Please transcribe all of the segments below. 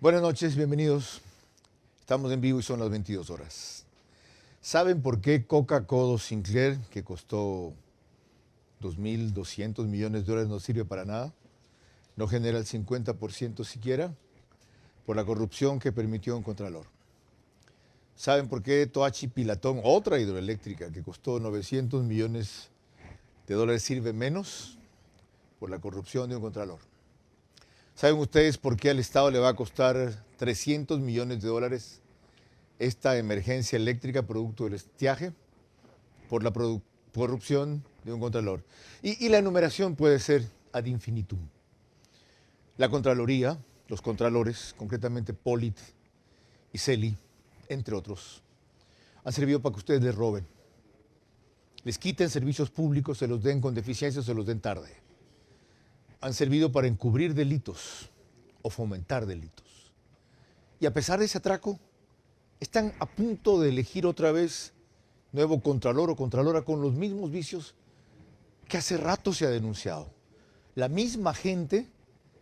Buenas noches, bienvenidos. Estamos en vivo y son las 22 horas. ¿Saben por qué Coca-Cola Sinclair, que costó 2.200 millones de dólares, no sirve para nada? No genera el 50% siquiera, por la corrupción que permitió un contralor. ¿Saben por qué Toachi Pilatón, otra hidroeléctrica que costó 900 millones de dólares, sirve menos? Por la corrupción de un contralor. ¿Saben ustedes por qué al Estado le va a costar 300 millones de dólares esta emergencia eléctrica producto del estiaje? Por la corrupción de un contralor. Y la enumeración puede ser ad infinitum. La Contraloría, los contralores, concretamente Pollitt y Celi, entre otros, han servido para que ustedes les roben. Les quiten servicios públicos, se los den con deficiencias, se los den tarde. Han servido para encubrir delitos o fomentar delitos. Y a pesar de ese atraco, están a punto de elegir otra vez nuevo contralor o contralora con los mismos vicios que hace rato se ha denunciado. La misma gente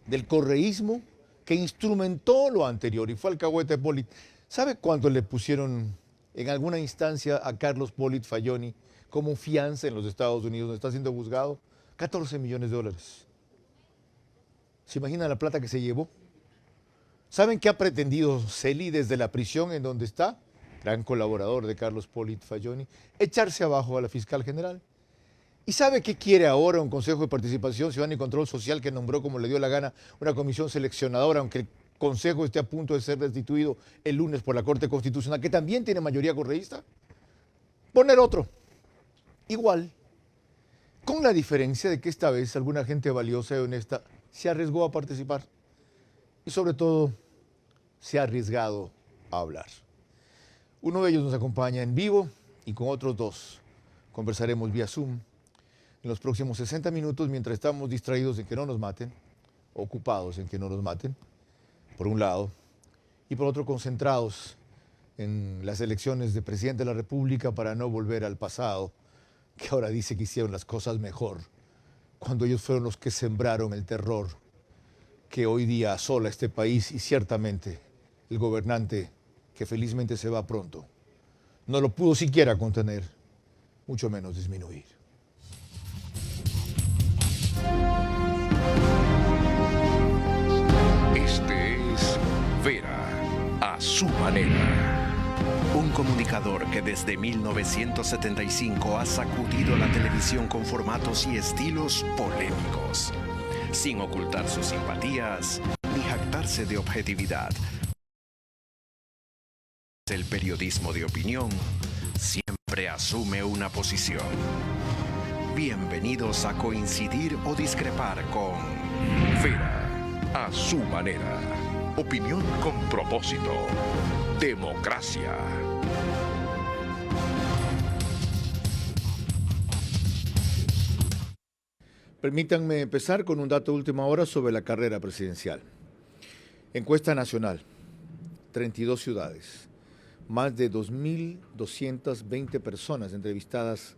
del correísmo que instrumentó lo anterior y fue alcahuete de Pollitt. ¿Sabe cuánto le pusieron en alguna instancia a Carlos Pollitt Fayoni como fianza en los Estados Unidos, donde está siendo juzgado? 14 millones de dólares. ¿Se imaginan la plata que se llevó? ¿Saben qué ha pretendido Celi desde la prisión en donde está? Gran colaborador de Carlos Pollitt Fayoni, echarse abajo a la fiscal general. ¿Y sabe qué quiere ahora un Consejo de Participación Ciudadana y Control Social que nombró como le dio la gana una comisión seleccionadora, aunque el Consejo esté a punto de ser destituido el lunes por la Corte Constitucional, que también tiene mayoría correísta? Poner otro, igual, con la diferencia de que esta vez alguna gente valiosa y honesta se arriesgó a participar y sobre todo se ha arriesgado a hablar. Uno de ellos nos acompaña en vivo y con otros dos conversaremos vía Zoom en los próximos 60 minutos mientras estamos distraídos en que no nos maten, ocupados en que no nos maten, por un lado, y por otro concentrados en las elecciones de presidente de la República para no volver al pasado, que ahora dice que hicieron las cosas mejor, cuando ellos fueron los que sembraron el terror que hoy día asola este país y ciertamente el gobernante, que felizmente se va pronto, no lo pudo siquiera contener, mucho menos disminuir. Este es Vera a su manera. Un comunicador que desde 1975 ha sacudido la televisión con formatos y estilos polémicos, sin ocultar sus simpatías ni jactarse de objetividad. El periodismo de opinión siempre asume una posición. Bienvenidos a coincidir o discrepar con Vera a su manera. Opinión con propósito. Democracia. Permítanme empezar con un dato de última hora sobre la carrera presidencial. Encuesta nacional, 32 ciudades, más de 2.220 personas entrevistadas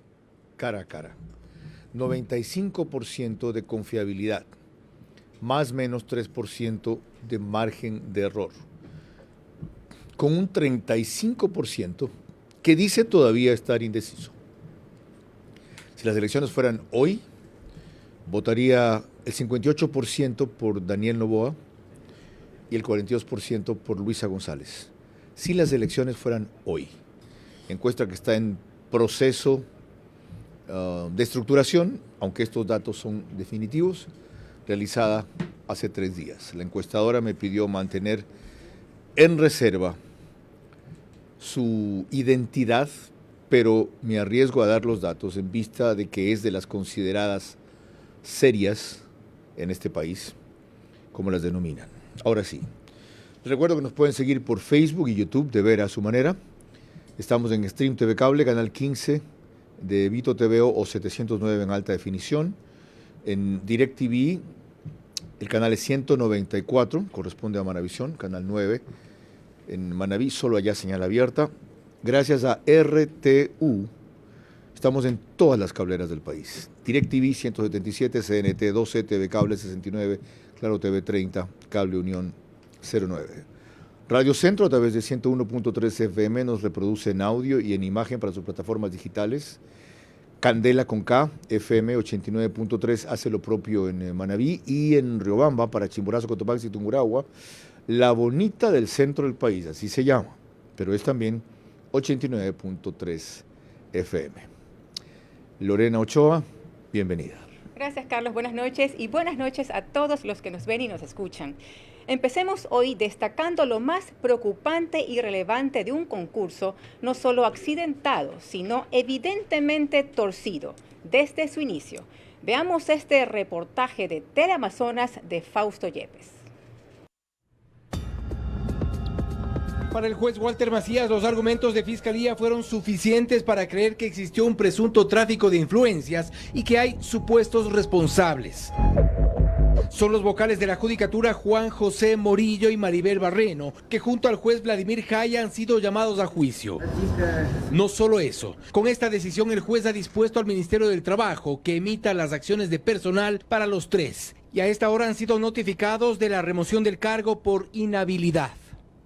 cara a cara, 95% de confiabilidad, más o menos 3% de margen de error, con un 35% que dice todavía estar indeciso. Si las elecciones fueran hoy, votaría el 58% por Daniel Noboa y el 42% por Luisa González. Si las elecciones fueran hoy. Encuesta que está en proceso de estructuración, aunque estos datos son definitivos, realizada hace 3 días. La encuestadora me pidió mantener en reserva su identidad, pero me arriesgo a dar los datos en vista de que es de las consideradas serias en este país, como las denominan. Ahora sí, les recuerdo que nos pueden seguir por Facebook y YouTube de Vera a su manera. Estamos en Stream TV Cable, canal 15 de Vito TVO o 709 en alta definición. En DirecTV, el canal es 194, corresponde a Manavisión, canal 9. En Manaví, solo allá señal abierta. Gracias a RTU, estamos en todas las cableras del país. DirecTV 177, CNT 12, TV Cable 69, Claro TV 30, Cable Unión 09. Radio Centro a través de 101.3 FM nos reproduce en audio y en imagen para sus plataformas digitales. Candela con K, FM 89.3 hace lo propio en Manabí y en Riobamba para Chimborazo, Cotopaxi y Tungurahua. La bonita del centro del país, así se llama, pero es también 89.3 FM. Lorena Ochoa, bienvenida. Gracias, Carlos. Buenas noches y buenas noches a todos los que nos ven y nos escuchan. Empecemos hoy destacando lo más preocupante y relevante de un concurso, no solo accidentado, sino evidentemente torcido desde su inicio. Veamos este reportaje de Teleamazonas de Fausto Yepes. Para el juez Walter Macías, los argumentos de fiscalía fueron suficientes para creer que existió un presunto tráfico de influencias y que hay supuestos responsables. Son los vocales de la judicatura Juan José Morillo y Maribel Barreno, que junto al juez Vladimir Jaya han sido llamados a juicio. No solo eso, con esta decisión el juez ha dispuesto al Ministerio del Trabajo que emita las acciones de personal para los tres, y a esta hora han sido notificados de la remoción del cargo por inhabilidad.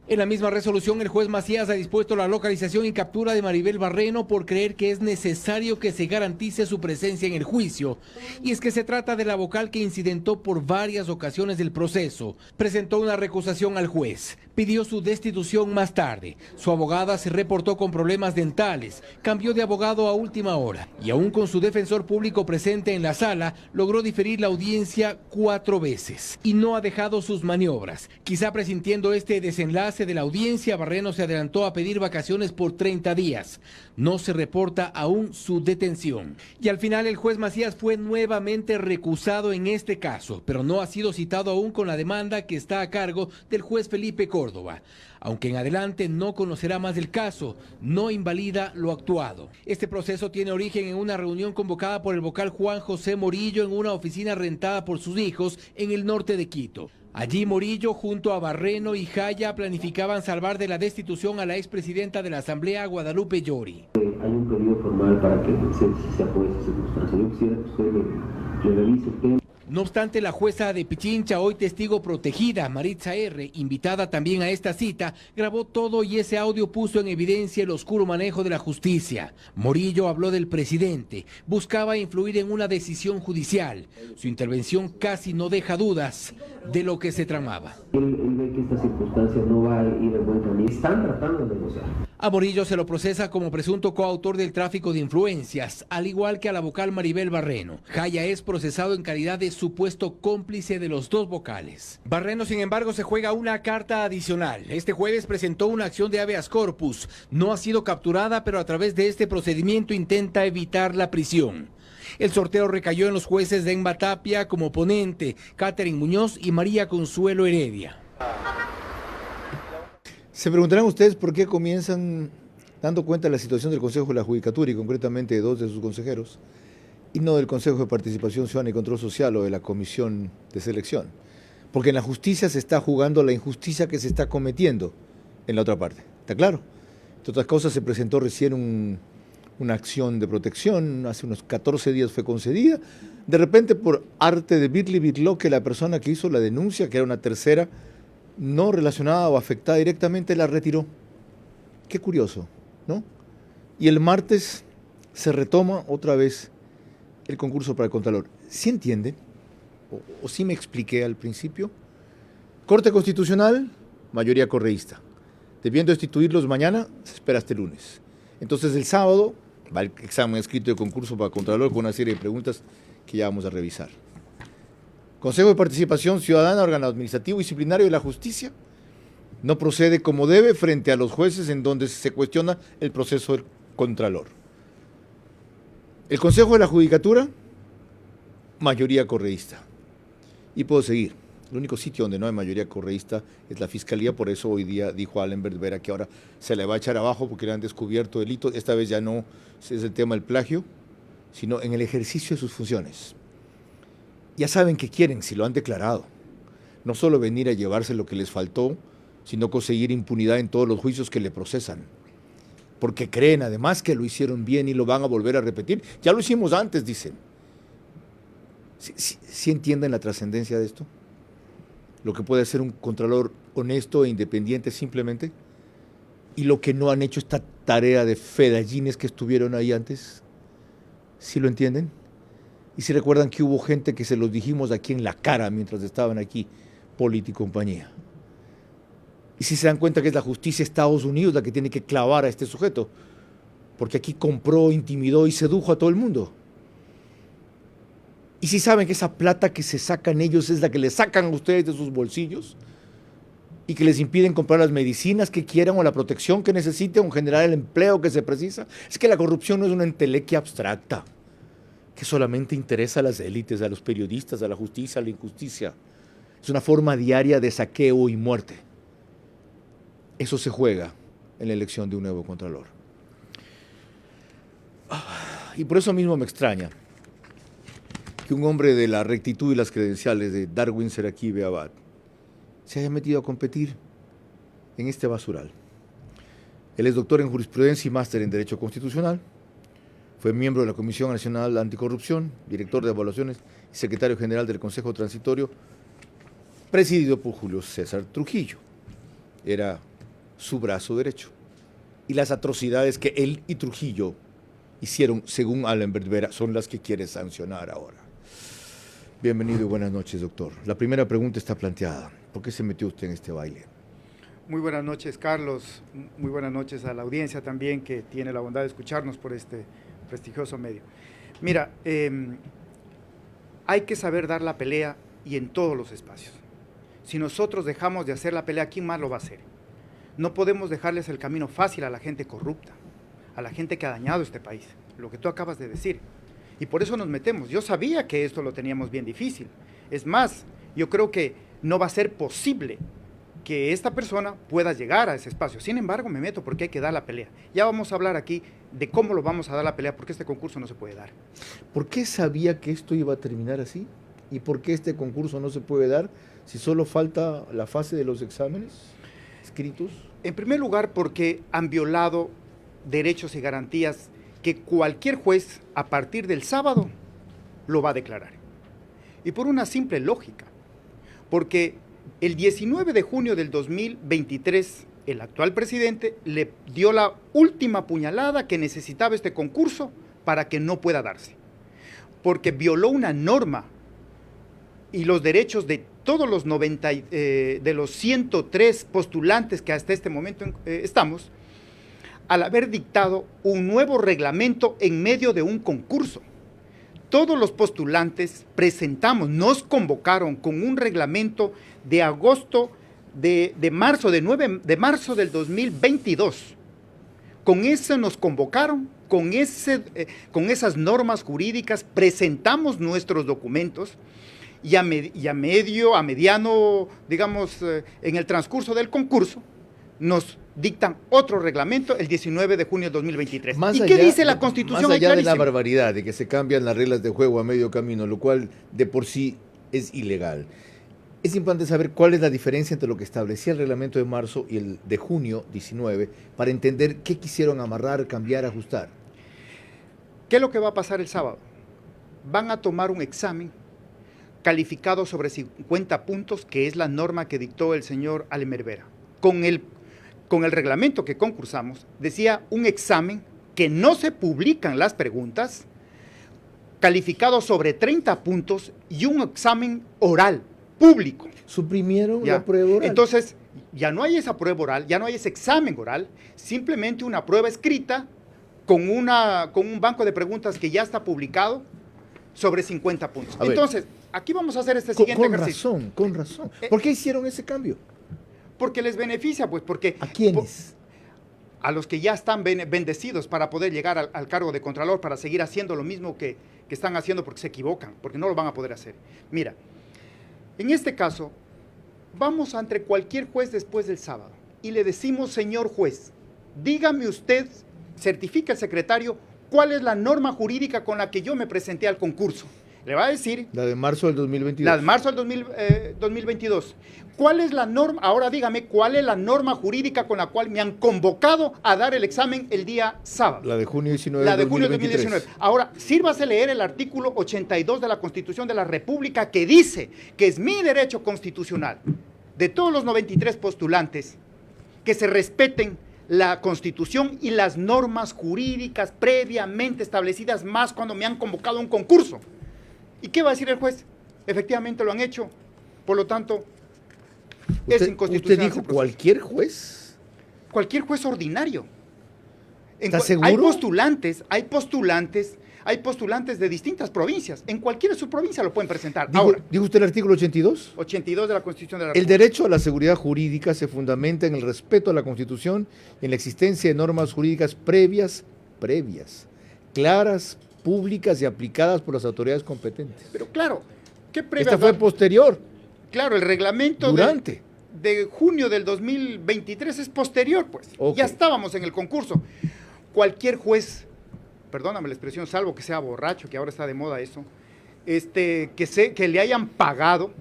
En la misma resolución, el juez Macías ha dispuesto la localización y captura de Maribel Barreno por creer que es necesario que se garantice su presencia en el juicio. Y es que se trata de la vocal que incidentó por varias ocasiones del proceso. Presentó una recusación al juez, pidió su destitución más tarde. Su abogada se reportó con problemas dentales, cambió de abogado a última hora y aún con su defensor público presente en la sala, logró diferir la audiencia 4 veces y no ha dejado sus maniobras. Quizá presintiendo este desenlace de la audiencia, Barreno se adelantó a pedir vacaciones por 30 días. No se reporta aún su detención. Y al final el juez Macías fue nuevamente recusado en este caso, pero no ha sido citado aún con la demanda que está a cargo del juez Felipe Córdoba. Aunque en adelante no conocerá más del caso, no invalida lo actuado. Este proceso tiene origen en una reunión convocada por el vocal Juan José Morillo en una oficina rentada por sus hijos en el norte de Quito. Allí Morillo junto a Barreno y Jaya planificaban salvar de la destitución a la expresidenta de la Asamblea, Guadalupe Llori. Hay un pedido formal para que se apruebe esa circunstancia. Yo quisiera que usted le revise el tema. No obstante, la jueza de Pichincha, hoy testigo protegida, Maritza R., invitada también a esta cita, grabó todo y ese audio puso en evidencia el oscuro manejo de la justicia. Morillo habló del presidente, buscaba influir en una decisión judicial. Su intervención casi no deja dudas de lo que se tramaba. Él ve que esta circunstancia no va a ir en buen camino. Están tratando de negociar. A Morillo se lo procesa como presunto coautor del tráfico de influencias, al igual que a la vocal Maribel Barreno. Jaya es procesado en calidad de supuesto cómplice de los dos vocales. Barreno, sin embargo, se juega una carta adicional. Este jueves presentó una acción de habeas corpus. No ha sido capturada, pero a través de este procedimiento intenta evitar la prisión. El sorteo recayó en los jueces de Enba Tapia como ponente, Catherine Muñoz y María Consuelo Heredia. Se preguntarán ustedes por qué comienzan dando cuenta de la situación del Consejo de la Judicatura y concretamente de 2 de sus consejeros y no del Consejo de Participación Ciudadana y Control Social o de la Comisión de Selección. Porque en la justicia se está jugando la injusticia que se está cometiendo en la otra parte. ¿Está claro? Entre otras cosas, se presentó recién una acción de protección, hace unos 14 días fue concedida. De repente, por arte de Birli, que la persona que hizo la denuncia, que era una tercera, no relacionada o afectada directamente, la retiró. Qué curioso, ¿no? Y el martes se retoma otra vez el concurso para el Contralor. ¿Sí entienden? ¿O sí me expliqué al principio? Corte Constitucional, mayoría correísta. Debiendo destituirlos mañana, se espera hasta el lunes. Entonces el sábado va el examen escrito de concurso para Contralor con una serie de preguntas que ya vamos a revisar. Consejo de Participación Ciudadana, órgano administrativo y disciplinario de la justicia, no procede como debe frente a los jueces en donde se cuestiona el proceso del Contralor. El Consejo de la Judicatura, mayoría correísta. Y puedo seguir. El único sitio donde no hay mayoría correísta es la Fiscalía, por eso hoy día dijo Allenberg Vera que ahora se le va a echar abajo porque le han descubierto delitos. Esta vez ya no es el tema del plagio, sino en el ejercicio de sus funciones. Ya saben qué quieren, si lo han declarado. No solo venir a llevarse lo que les faltó, sino conseguir impunidad en todos los juicios que le procesan. Porque creen además que lo hicieron bien y lo van a volver a repetir. Ya lo hicimos antes, dicen. ¿Sí entienden la trascendencia de esto? Lo que puede hacer un contralor honesto e independiente simplemente? ¿Y lo que no han hecho esta tarea de fedallines que estuvieron ahí antes? ¿Sí lo entienden? Y si recuerdan que hubo gente que se los dijimos aquí en la cara mientras estaban aquí, Poli y compañía. Y si se dan cuenta que es la justicia de Estados Unidos la que tiene que clavar a este sujeto, porque aquí compró, intimidó y sedujo a todo el mundo. Y si saben que esa plata que se sacan ellos es la que les sacan a ustedes de sus bolsillos y que les impiden comprar las medicinas que quieran o la protección que necesiten o generar el empleo que se precisa, es que la corrupción no es una entelequia abstracta que solamente interesa a las élites, a los periodistas, a la justicia, a la injusticia. Es una forma diaria de saqueo y muerte. Eso se juega en la elección de un nuevo contralor. Y por eso mismo me extraña que un hombre de la rectitud y las credenciales de Darwin Serakibe Abad se haya metido a competir en este basural. Él es doctor en jurisprudencia y máster en Derecho Constitucional. Fue miembro de la Comisión Nacional Anticorrupción, director de evaluaciones y secretario general del Consejo Transitorio, presidido por Julio César Trujillo. Era su brazo derecho. Y las atrocidades que él y Trujillo hicieron, según Alembert Vera, son las que quiere sancionar ahora. Bienvenido y buenas noches, doctor. La primera pregunta está planteada. ¿Por qué se metió usted en este baile? Muy buenas noches, Carlos. Muy buenas noches a la audiencia también que tiene la bondad de escucharnos por este prestigioso medio. Mira, hay que saber dar la pelea y en todos los espacios. Si nosotros dejamos de hacer la pelea, ¿quién más lo va a hacer? No podemos dejarles el camino fácil a la gente corrupta, a la gente que ha dañado este país, lo que tú acabas de decir. Y por eso nos metemos. Yo sabía que esto lo teníamos bien difícil. Es más, yo creo que no va a ser posible que esta persona pueda llegar a ese espacio. Sin embargo, me meto porque hay que dar la pelea. Ya vamos a hablar aquí de cómo lo vamos a dar la pelea, porque este concurso no se puede dar. ¿Por qué sabía que esto iba a terminar así? ¿Y por qué este concurso no se puede dar si solo falta la fase de los exámenes escritos? En primer lugar, porque han violado derechos y garantías que cualquier juez a partir del sábado lo va a declarar. Y por una simple lógica, porque el 19 de junio del 2023, el actual presidente le dio la última puñalada que necesitaba este concurso para que no pueda darse, porque violó una norma y los derechos de todos los 103 postulantes que hasta este momento estamos, al haber dictado un nuevo reglamento en medio de un concurso. Todos los postulantes presentamos, nos convocaron con un reglamento de marzo del 2022. Con eso nos convocaron, con esas normas jurídicas presentamos nuestros documentos y a mediano, digamos, en el transcurso del concurso, nos dictan otro reglamento el 19 de junio de 2023. ¿Y qué dice la Constitución? Más allá de la barbaridad de que se cambian las reglas de juego a medio camino, lo cual de por sí es ilegal, es importante saber cuál es la diferencia entre lo que establecía el reglamento de marzo y el de junio 19 para entender qué quisieron amarrar, cambiar, ajustar. ¿Qué es lo que va a pasar el sábado? Van a tomar un examen calificado sobre 50 puntos, que es la norma que dictó el señor Alembert Vera. Con el reglamento que concursamos, decía un examen que no se publican las preguntas, calificado sobre 30 puntos y un examen oral, público. Suprimieron la prueba oral. Entonces, ya no hay esa prueba oral, ya no hay ese examen oral, simplemente una prueba escrita con un banco de preguntas que ya está publicado sobre 50 puntos. Entonces, aquí vamos a hacer este siguiente ejercicio. Con razón. ¿Por qué hicieron ese cambio? Porque les beneficia, pues porque... ¿A quiénes? A los que ya están bendecidos para poder llegar al cargo de Contralor, para seguir haciendo lo mismo que están haciendo porque se equivocan, porque no lo van a poder hacer. Mira, en este caso, vamos ante cualquier juez después del sábado y le decimos, señor juez, dígame usted, certifica el secretario, ¿cuál es la norma jurídica con la que yo me presenté al concurso? Le va a decir... La de marzo del 2022. La de marzo del 2022. ¿Cuál es la norma? Ahora dígame, ¿cuál es la norma jurídica con la cual me han convocado a dar el examen el día sábado? La de junio 19 La de junio de 2019. Ahora, sírvase leer el artículo 82 de la Constitución de la República que dice que es mi derecho constitucional de todos los 93 postulantes, que se respeten la Constitución y las normas jurídicas previamente establecidas, más cuando me han convocado a un concurso. ¿Y qué va a decir el juez? Efectivamente lo han hecho, por lo tanto, es inconstitucional. ¿Usted dijo cualquier juez? Cualquier juez ordinario. ¿Está seguro? Hay postulantes de distintas provincias. En cualquiera de sus provincias lo pueden presentar. ¿Dijo usted el artículo 82? 82 de la Constitución de la El República. derecho a la seguridad jurídica se fundamenta en el respeto a la Constitución y en la existencia de normas jurídicas previas, claras, públicas y aplicadas por las autoridades competentes. Pero claro, ¿qué previas? Esta fue posterior. Claro, el reglamento Durante. de junio del 2023 es posterior, pues. Ok. Ya estábamos en el concurso. Cualquier juez, perdóname la expresión, salvo que sea borracho, que ahora está de moda eso, que le hayan pagado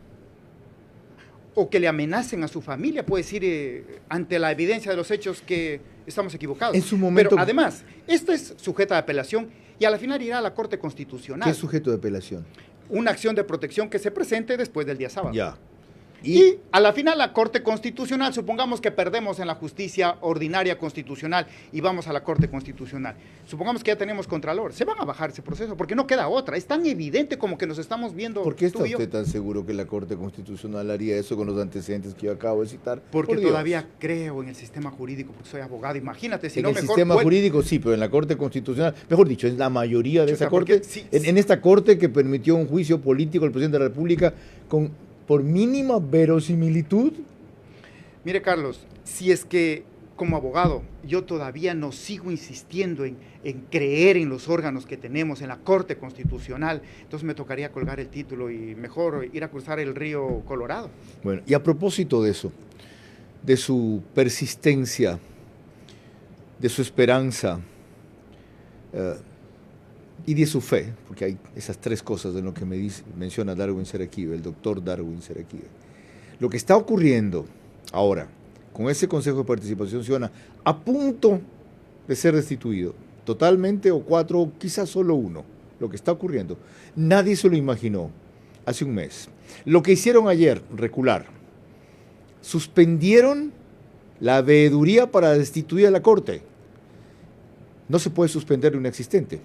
o que le amenacen a su familia, puede decir ante la evidencia de los hechos que estamos equivocados. En su momento. Pero además, esta es sujeta de apelación y a la final irá a la Corte Constitucional. ¿Qué es sujeto de apelación? Una acción de protección que se presente después del día sábado. Ya. Y a la final la Corte Constitucional, supongamos que perdemos en la justicia ordinaria constitucional y vamos a la Corte Constitucional. Supongamos que ya tenemos contralor, se van a bajar ese proceso porque no queda otra. Es tan evidente como que nos estamos viendo. ¿Por qué está tú y yo. usted tan seguro que la Corte Constitucional haría eso con los antecedentes que yo acabo de citar? Porque Por Dios. todavía creo en el sistema jurídico, porque soy abogado. Imagínate, si En no el mejor sistema jurídico sí, pero en la Corte Constitucional, mejor dicho, en la mayoría de Chuta, esa Corte, porque sí, en esta Corte que permitió un juicio político al presidente de la República por mínima verosimilitud. Mire, Carlos, si es que como abogado yo todavía no sigo insistiendo en creer en los órganos que tenemos, en la Corte Constitucional, entonces me tocaría colgar el título y mejor ir a cruzar el río Colorado. Bueno, y a propósito de eso, de su persistencia, de su esperanza y de su fe, porque hay esas tres cosas de lo que menciona Darwin Serakibe, el doctor Darwin Serakibe. Lo que está ocurriendo ahora con ese Consejo de Participación Ciudadana, a punto de ser destituido, totalmente o 4, quizás solo 1, lo que está ocurriendo, nadie se lo imaginó hace un mes. Lo que hicieron ayer, recular, suspendieron la veeduría para destituir a la Corte. No se puede suspender un existente.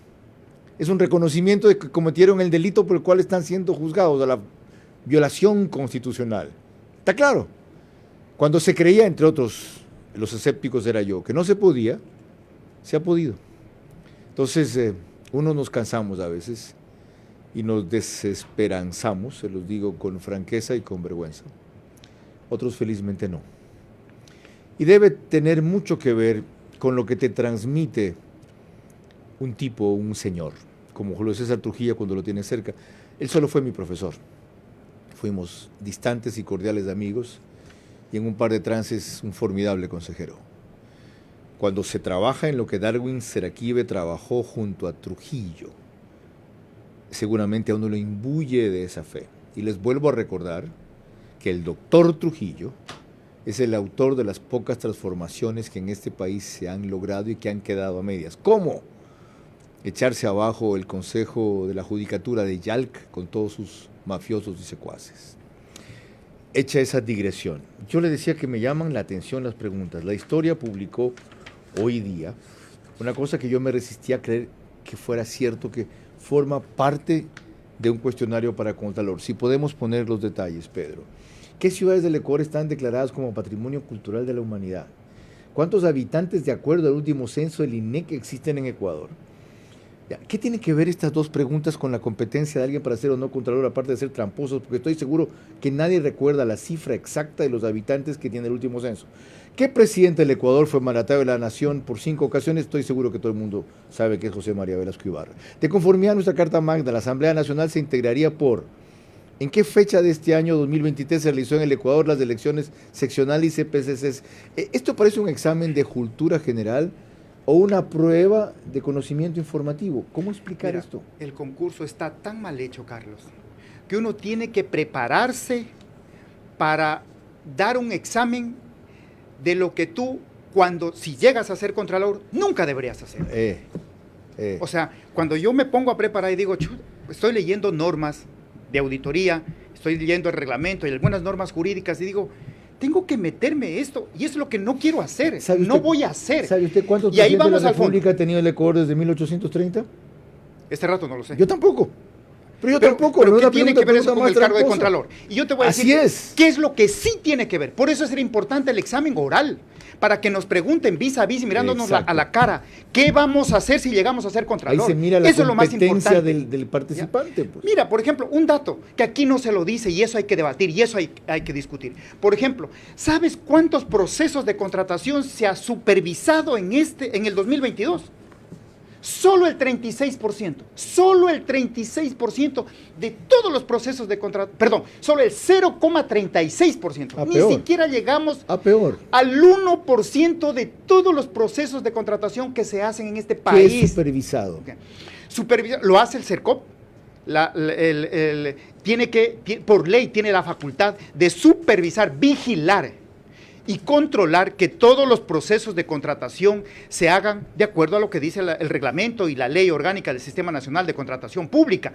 Es un reconocimiento de que cometieron el delito por el cual están siendo juzgados, a la violación constitucional. ¿Está claro? Cuando se creía, entre otros, los escépticos era yo, que no se podía, se ha podido. Entonces, unos nos cansamos a veces y nos desesperanzamos, se los digo con franqueza y con vergüenza. Otros felizmente no. Y debe tener mucho que ver con lo que te transmite un tipo, un señor, como Julio César Trujillo cuando lo tiene cerca. Él solo fue mi profesor. Fuimos distantes y cordiales amigos y en un par de trances un formidable consejero. Cuando se trabaja en lo que Darwin Serakibe trabajó junto a Trujillo, seguramente a uno lo imbuye de esa fe. Y les vuelvo a recordar que el doctor Trujillo es el autor de las pocas transformaciones que en este país se han logrado y que han quedado a medias. ¿Cómo? Echarse abajo el Consejo de la Judicatura de Yalc con todos sus mafiosos y secuaces. Hecha esa digresión, yo le decía que me llaman la atención las preguntas. La Historia publicó hoy día una cosa que yo me resistía a creer que fuera cierto, que forma parte de un cuestionario para Contralor. Si podemos poner los detalles, Pedro. ¿Qué ciudades del Ecuador están declaradas como Patrimonio Cultural de la Humanidad? ¿Cuántos habitantes, de acuerdo al último censo del INEC, existen en Ecuador? ¿Qué tienen que ver estas dos preguntas con la competencia de alguien para ser o no Contralor, aparte de ser tramposos? Porque estoy seguro que nadie recuerda la cifra exacta de los habitantes que tiene el último censo. ¿Qué presidente del Ecuador fue mandatario de la Nación por 5 ocasiones? Estoy seguro que todo el mundo sabe que es José María Velasco Ibarra. De conformidad a nuestra Carta Magna, la Asamblea Nacional se integraría por... ¿En qué fecha de este año 2023 se realizó en el Ecuador las elecciones seccionales y CPCCs? ¿Esto parece un examen de cultura general o una prueba de conocimiento informativo? ¿Cómo explicar esto? El concurso está tan mal hecho, Carlos, que uno tiene que prepararse para dar un examen de lo que tú, si llegas a ser Contralor, nunca deberías hacer. O sea, cuando yo me pongo a preparar y digo, estoy leyendo normas de auditoría, estoy leyendo el reglamento y algunas normas jurídicas y digo, tengo que meterme esto, y es lo que no quiero hacer, ¿Sabe no usted- voy a hacer. ¿Sabe usted cuántos Y ahí presidentes de vamos la al fondo. República ha tenido el Ecuador desde 1830? Este rato no lo sé. Yo tampoco. Pero yo Pero tampoco. ¿qué no es una tiene que ver eso pregunta con el más cargo de tramposa. Contralor? Y yo te voy a Así decir es. qué es lo que sí tiene que ver. Por eso es importante el examen oral, para que nos pregunten vis a vis y mirándonos Exacto. a la cara, ¿qué vamos a hacer si llegamos a ser Ahí Contralor? se mira la Eso es lo más competencia importante. del participante. Pues. Mira, por ejemplo, un dato que aquí no se lo dice y eso hay que debatir y eso hay que discutir. Por ejemplo, ¿sabes cuántos procesos de contratación se ha supervisado en el 2022? Solo el 36%, solo el 36% de todos los procesos de contratación, perdón, solo el 0,36%. Ni Peor. siquiera llegamos Peor. al 1% de todos los procesos de contratación que se hacen en este ¿Qué país. es supervisado? Lo hace el CERCOP. Por ley tiene la facultad de supervisar, vigilar y controlar que todos los procesos de contratación se hagan de acuerdo a lo que dice el reglamento y la ley orgánica del Sistema Nacional de Contratación Pública,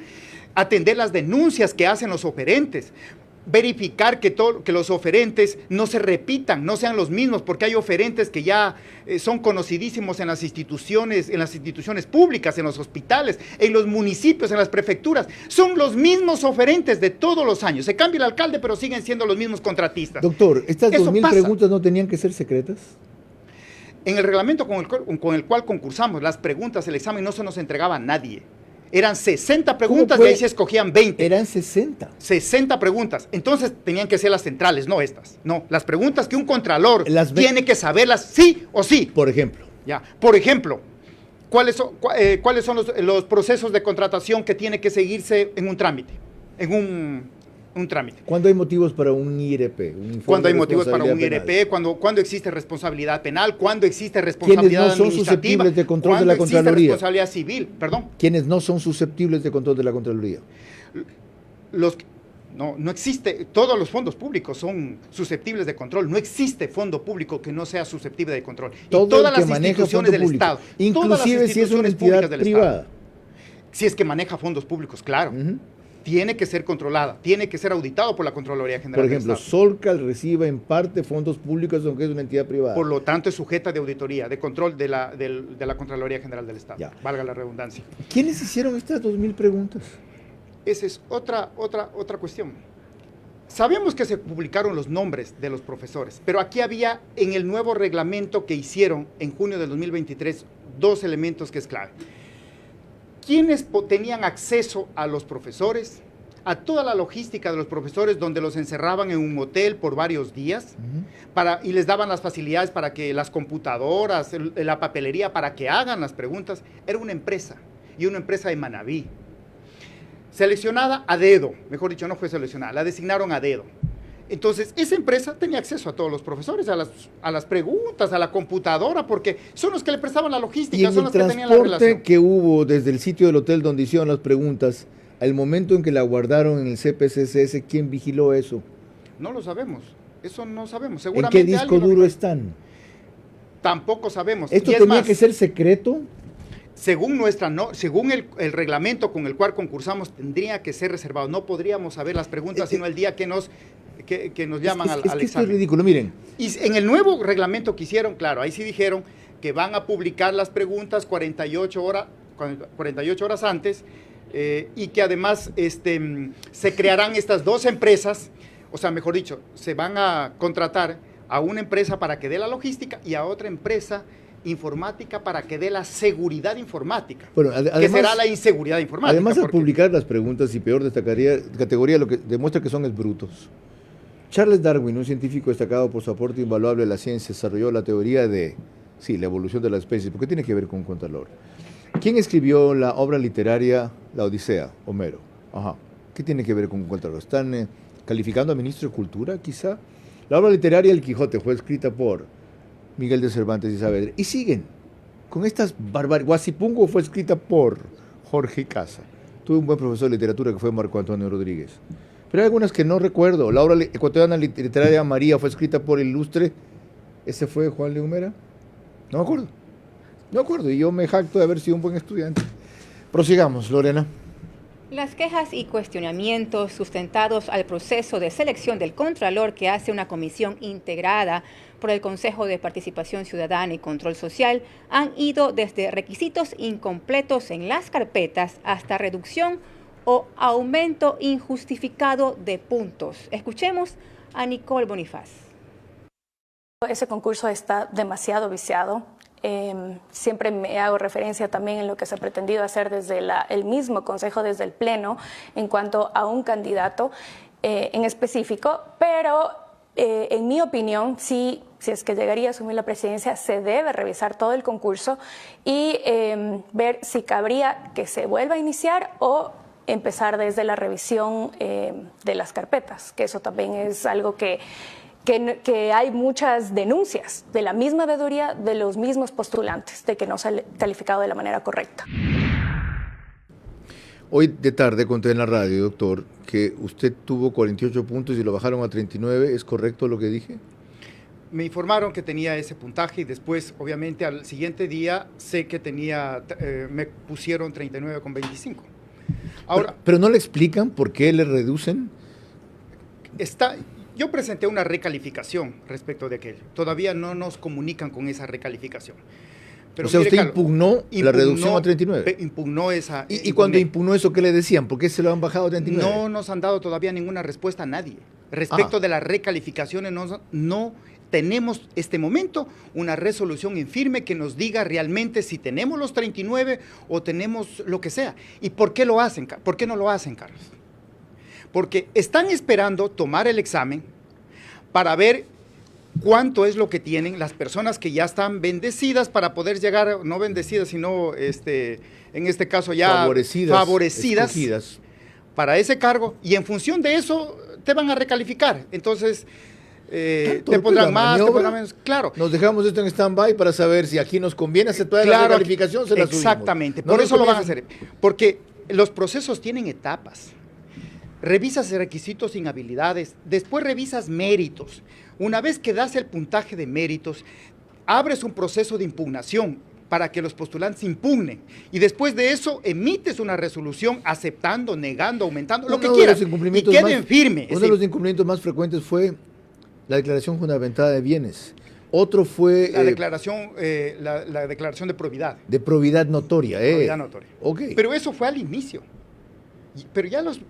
atender las denuncias que hacen los oferentes, verificar que los oferentes no se repitan, no sean los mismos, porque hay oferentes que ya son conocidísimos en las instituciones públicas, en los hospitales, en los municipios, en las prefecturas. Son los mismos oferentes de todos los años. Se cambia el alcalde, pero siguen siendo los mismos contratistas. Doctor, ¿estas Eso 2000 pasa. preguntas no tenían que ser secretas? En el reglamento con el cual concursamos, las preguntas, el examen no se nos entregaba a nadie. Eran 60 preguntas y fue? ahí se escogían 20. Eran 60. 60 preguntas. Entonces tenían que ser las centrales, no estas. No, las preguntas que un contralor tiene que saberlas sí o sí. Por ejemplo. Ya. Por ejemplo, ¿cuáles son los procesos de contratación que tiene que seguirse en un trámite? En un trámite. ¿Cuándo hay motivos para un IRP? Cuando hay motivos para un IRP, cuando existe responsabilidad penal, cuando existe responsabilidad ¿Quiénes no son administrativa, susceptibles de control de cuando la existe Contraloría? responsabilidad civil, perdón. ¿Quiénes no son susceptibles de control de la Contraloría? No existe, todos los fondos públicos son susceptibles de control, no existe fondo público que no sea susceptible de control. Todo y todas el que las maneja instituciones fondo del público, Estado, inclusive si es una entidad privada. Si es que maneja fondos públicos, claro. Tiene que ser controlada, tiene que ser auditado por la Contraloría General Por ejemplo, del Estado. Solcal recibe en parte fondos públicos aunque es una entidad privada. Por lo tanto, es sujeta de auditoría, de control de la Contraloría General del Estado. Ya. Valga la redundancia. ¿Quiénes hicieron estas 2000 preguntas? Esa es otra cuestión. Sabemos que se publicaron los nombres de los profesores, pero aquí había en el nuevo reglamento que hicieron en junio del 2023 dos elementos que es clave. ¿Quiénes tenían acceso a los profesores? A toda la logística de los profesores, donde los encerraban en un hotel por varios días y les daban las facilidades para que las computadoras, la papelería, para que hagan las preguntas. Era una empresa, y una empresa de Manabí. Seleccionada a dedo, mejor dicho, no fue seleccionada, la designaron a dedo. Entonces, esa empresa tenía acceso a todos los profesores, a las preguntas, a la computadora, porque son los que le prestaban la logística, Y en son el los que tenían la relación. transporte que hubo desde el sitio del hotel donde hicieron las preguntas, al momento en que la guardaron en el CPCSS, ¿quién vigiló eso? No lo sabemos, eso no sabemos. ¿En Seguramente qué disco alguien lo duro vigiló. están? Tampoco sabemos. ¿Esto Y es tenía más, que ser secreto? según según el reglamento con el cual concursamos, tendría que ser reservado. No podríamos saber las preguntas sino el día que nos llaman al Es que esto es examen. ridículo, miren. Y en el nuevo reglamento que hicieron, claro, ahí sí dijeron que van a publicar las preguntas 48 horas antes y que además se crearán estas dos empresas, o sea, mejor dicho, se van a contratar a una empresa para que dé la logística y a otra empresa informática para que dé la seguridad informática, Bueno, que además, será la inseguridad informática. además al porque- publicar las preguntas y peor de esta categoría, lo que demuestra que son es brutos. Charles Darwin, un científico destacado por su aporte invaluable a la ciencia, desarrolló la teoría de, la evolución de las especies, porque tiene que ver con un contralor. ¿Quién escribió la obra literaria La Odisea? Homero. Ajá. ¿Qué tiene que ver con un contralor? ¿Están calificando a ministro de Cultura, quizá? La obra literaria El Quijote fue escrita por Miguel de Cervantes y Saavedra. Y siguen con estas barbaridades. Guasipungo fue escrita por Jorge Casa. Tuve un buen profesor de literatura que fue Marco Antonio Rodríguez. Pero hay algunas que no recuerdo. La obra ecuatoriana literaria María fue escrita por el ilustre. ¿Ese fue Juan Leumera? No me acuerdo. No me acuerdo. Y yo me jacto de haber sido un buen estudiante. Prosigamos, Lorena. Las quejas y cuestionamientos sustentados al proceso de selección del Contralor que hace una comisión integrada por el Consejo de Participación Ciudadana y Control Social han ido desde requisitos incompletos en las carpetas hasta reducción o aumento injustificado de puntos. Escuchemos a Nicole Bonifaz. Ese concurso está demasiado viciado. Siempre me hago referencia también en lo que se ha pretendido hacer desde el mismo Consejo, desde el Pleno, en cuanto a un candidato en específico, pero en mi opinión, si es que llegaría a asumir la presidencia, se debe revisar todo el concurso y ver si cabría que se vuelva a iniciar o empezar desde la revisión de las carpetas, que eso también es algo que hay muchas denuncias de la misma veeduría, de los mismos postulantes, de que no se ha calificado de la manera correcta. Hoy de tarde conté en la radio, doctor, que usted tuvo 48 puntos y lo bajaron a 39. ¿Es correcto lo que dije? Me informaron que tenía ese puntaje y después, obviamente, al siguiente día sé que me pusieron 39,25. Ahora, pero no le explican por qué le reducen. Yo presenté una recalificación respecto de aquello. Todavía no nos comunican con esa recalificación. Pero o sea, mire, usted Carlos, impugnó la reducción a 39. Impugnó esa. ¿Y cuando impugnó eso, qué le decían? ¿Por qué se lo han bajado a 39? No nos han dado todavía ninguna respuesta a nadie. Respecto de las recalificaciones, no tenemos este momento una resolución en firme que nos diga realmente si tenemos los 39 o tenemos lo que sea. ¿Y por qué lo hacen? ¿Por qué no lo hacen, Carlos? Porque están esperando tomar el examen para ver cuánto es lo que tienen las personas que ya están bendecidas para poder llegar, no bendecidas, sino en este caso ya favorecidas escogidas para ese cargo, y en función de eso te van a recalificar. Entonces, te pondrán más, te pondrán menos. Claro. Nos dejamos esto en stand-by para saber si aquí nos conviene aceptar la recalificación, se la subimos. Exactamente, por eso lo van a hacer. Porque los procesos tienen etapas. Revisas requisitos sin habilidades, después revisas méritos. Una vez que das el puntaje de méritos, abres un proceso de impugnación para que los postulantes impugnen. Y después de eso, emites una resolución aceptando, negando, aumentando, lo que quieras. Y queden firmes. Uno de los incumplimientos más frecuentes fue la declaración fundamentada de bienes. Otro fue... La declaración de probidad. De probidad notoria. Probidad notoria. Okay. Pero eso fue al inicio. Pero ya los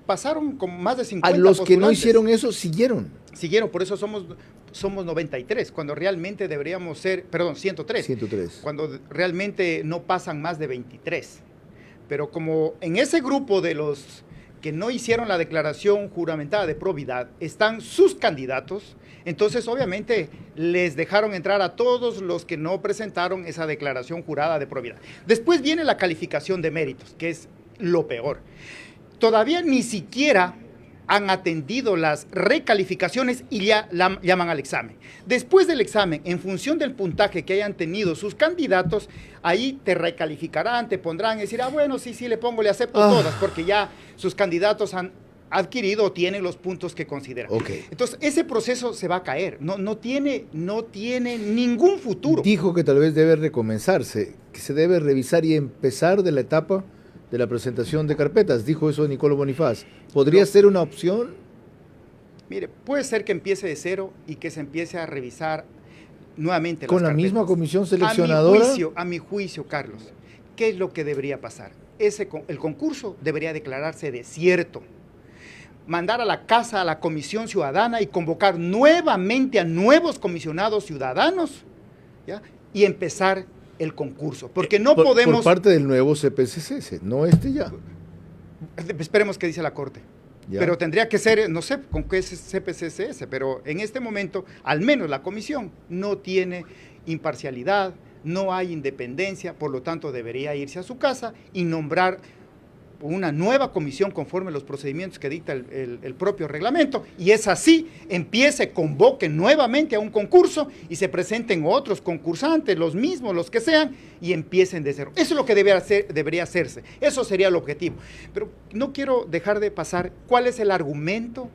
pasaron con más de 50 A los postulantes. que no hicieron eso, siguieron. Siguieron, por eso somos 93, cuando realmente deberíamos ser, 103. 103. Cuando realmente no pasan más de 23. Pero como en ese grupo de los que no hicieron la declaración juramentada de probidad están sus candidatos, entonces obviamente les dejaron entrar a todos los que no presentaron esa declaración jurada de probidad. Después viene la calificación de méritos, que es lo peor. Todavía ni siquiera han atendido las recalificaciones y ya llaman al examen. Después del examen, en función del puntaje que hayan tenido sus candidatos, ahí te recalificarán, te pondrán y decir, bueno, sí, le pongo, le acepto todas, porque ya sus candidatos han adquirido o tienen los puntos que consideran. Okay. Entonces, ese proceso se va a caer, no tiene ningún futuro. Dijo que tal vez debe recomenzarse, que se debe revisar y empezar de la etapa de la presentación de carpetas, dijo eso Nicolo Bonifaz. ¿Podría ser una opción? Mire, puede ser que empiece de cero y que se empiece a revisar nuevamente ¿Con las la carpetas. misma comisión seleccionadora? A mi juicio, Carlos, ¿qué es lo que debería pasar? El concurso debería declararse desierto, mandar a la casa a la comisión ciudadana y convocar nuevamente a nuevos comisionados ciudadanos, ¿ya? Y empezar el concurso, porque no podemos... Por parte del nuevo CPCC, no ya. Esperemos que dice la Corte. Ya. Pero tendría que ser, no sé con qué es CPCS, pero en este momento, al menos la comisión no tiene imparcialidad, no hay independencia, por lo tanto debería irse a su casa y nombrar una nueva comisión conforme los procedimientos que dicta el propio reglamento, y es así, convoque nuevamente a un concurso y se presenten otros concursantes, los mismos, los que sean, y empiecen de cero. Eso es lo que debería hacerse, eso sería el objetivo. Pero no quiero dejar de pasar cuál es el argumento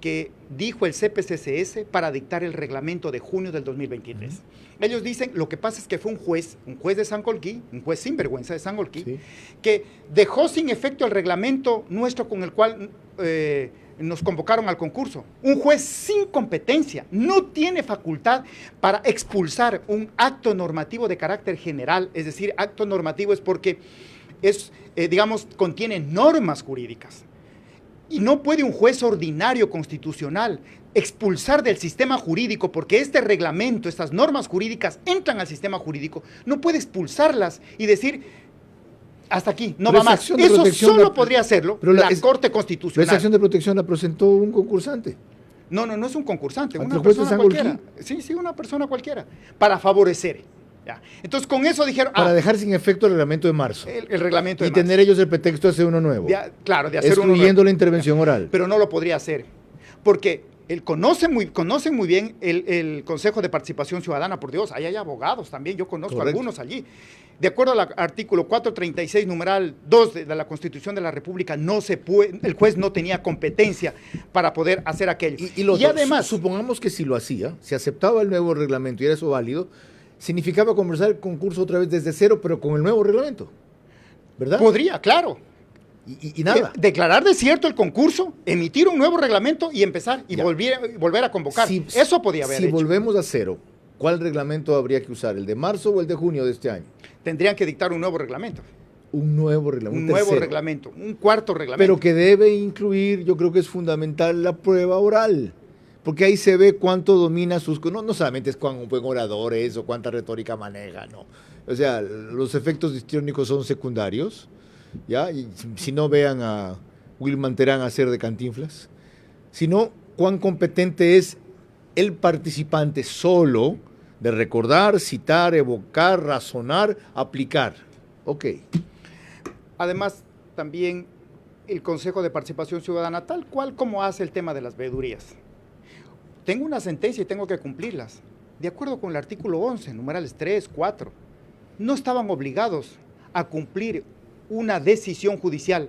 que dijo el CPCCS para dictar el reglamento de junio del 2023. Ellos dicen, lo que pasa es que fue un juez de Sangolquí, un juez sinvergüenza de Sangolquí, sí, que dejó sin efecto el reglamento nuestro con el cual nos convocaron al concurso. Un juez sin competencia, no tiene facultad para expulsar un acto normativo de carácter general, es decir, acto normativo es porque es, digamos, contiene normas jurídicas. Y no puede un juez ordinario constitucional expulsar del sistema jurídico, porque este reglamento, estas normas jurídicas entran al sistema jurídico, no puede expulsarlas y decir, hasta aquí, no va más. Eso solo podría hacerlo la Corte Constitucional. Esa acción de protección la presentó un concursante. No es un concursante, una persona cualquiera. Sí, una persona cualquiera, para favorecer. Ya. Entonces, con eso dijeron... Para dejar sin efecto el reglamento de marzo. El reglamento de marzo. Y tener ellos el pretexto de hacer uno nuevo. Claro, de hacer uno nuevo. Excluyendo la intervención oral. Pero no lo podría hacer, porque conocen muy bien el Consejo de Participación Ciudadana, por Dios, ahí hay abogados también, yo conozco algunos allí. De acuerdo al artículo 436, numeral 2 de la Constitución de la República, el juez no tenía competencia para poder hacer aquello. Y además, supongamos que si lo hacía, si aceptaba el nuevo reglamento y era eso válido, significaba comenzar el concurso otra vez desde cero, pero con el nuevo reglamento, ¿verdad? Podría, claro. Y nada. Declarar desierto el concurso, emitir un nuevo reglamento y empezar, y volver a convocar. Eso podía haber hecho. Si volvemos a cero, ¿cuál reglamento habría que usar? ¿El de marzo o el de junio de este año? Tendrían que dictar un nuevo reglamento. Un nuevo reglamento. Un nuevo reglamento, un cuarto reglamento. Pero que debe incluir, yo creo que es fundamental, la prueba oral. Porque ahí se ve cuánto domina sus... No solamente es cuán buen orador es o cuánta retórica maneja, no. O sea, los efectos histriónicos son secundarios, ¿ya? Y si no, vean a Wilman Terán hacer de Cantinflas. Sino cuán competente es el participante solo de recordar, citar, evocar, razonar, aplicar. Ok. Además, también el Consejo de Participación Ciudadana, tal cual como hace el tema de las veedurías. Tengo una sentencia y tengo que cumplirlas. De acuerdo con el artículo 11, numerales 3, 4, no estaban obligados a cumplir una decisión judicial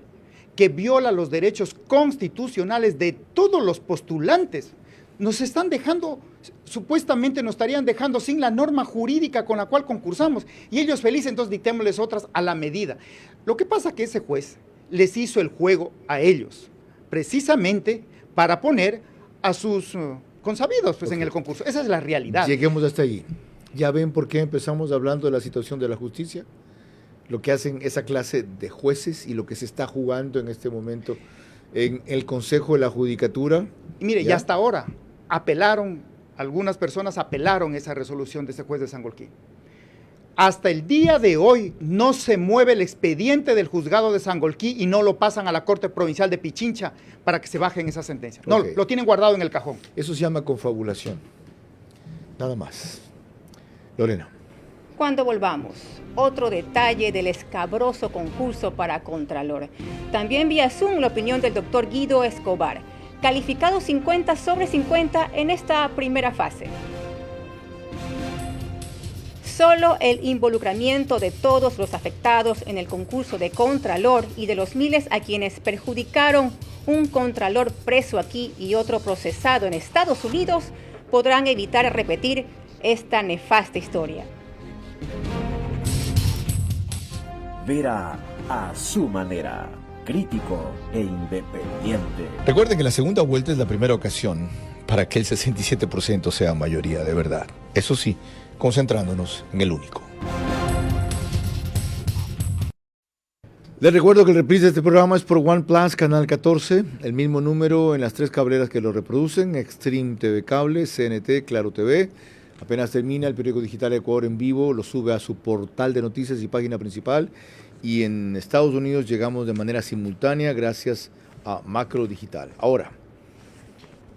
que viola los derechos constitucionales de todos los postulantes. Nos están dejando, supuestamente nos estarían dejando sin la norma jurídica con la cual concursamos. Y ellos felices, entonces dictémosles otras a la medida. Lo que pasa es que ese juez les hizo el juego a ellos, precisamente para poner a sus... consabidos en el concurso. Esa es la realidad. Lleguemos hasta allí. ¿Ya ven por qué empezamos hablando de la situación de la justicia? Lo que hacen esa clase de jueces y lo que se está jugando en este momento en el Consejo de la Judicatura. Y mire, ya hasta ahora algunas personas apelaron esa resolución de ese juez de Sangolquí. Hasta el día de hoy no se mueve el expediente del juzgado de Sangolquí y no lo pasan a la Corte Provincial de Pichincha para que se bajen esa sentencia. No, lo tienen guardado en el cajón. Eso se llama confabulación. Nada más. Lorena. Cuando volvamos, otro detalle del escabroso concurso para Contralor. También vía Zoom la opinión del doctor Guido Escobar, calificado 50 sobre 50 en esta primera fase. Solo el involucramiento de todos los afectados en el concurso de Contralor y de los miles a quienes perjudicaron, un Contralor preso aquí y otro procesado en Estados Unidos, podrán evitar repetir esta nefasta historia. Vera a su manera, crítico e independiente. Recuerden que la segunda vuelta es la primera ocasión para que el 67% sea mayoría de verdad. Eso sí, concentrándonos en el único. Les recuerdo que el reprise de este programa es por OnePlus, Canal 14, el mismo número en las 3 cableras que lo reproducen, Extreme TV Cable, CNT, Claro TV. Apenas termina el periódico digital Ecuador en vivo, lo sube a su portal de noticias y página principal. Y en Estados Unidos llegamos de manera simultánea gracias a Macro Digital. Ahora,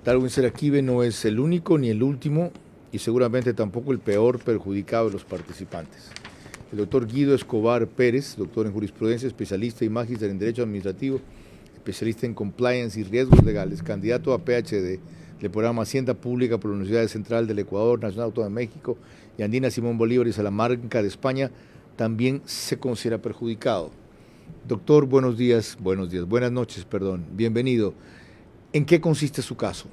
Darwin Seraquibe no es el único ni el último y seguramente tampoco el peor perjudicado de los participantes. El doctor Guido Escobar Pérez, doctor en jurisprudencia, especialista y magíster en Derecho Administrativo, especialista en Compliance y Riesgos Legales, candidato a PhD del programa Hacienda Pública por la Universidad Central del Ecuador, Nacional Autónoma de México y Andina Simón Bolívar y Salamanca de España, también se considera perjudicado. Doctor, buenas noches, bienvenido. ¿En qué consiste su caso?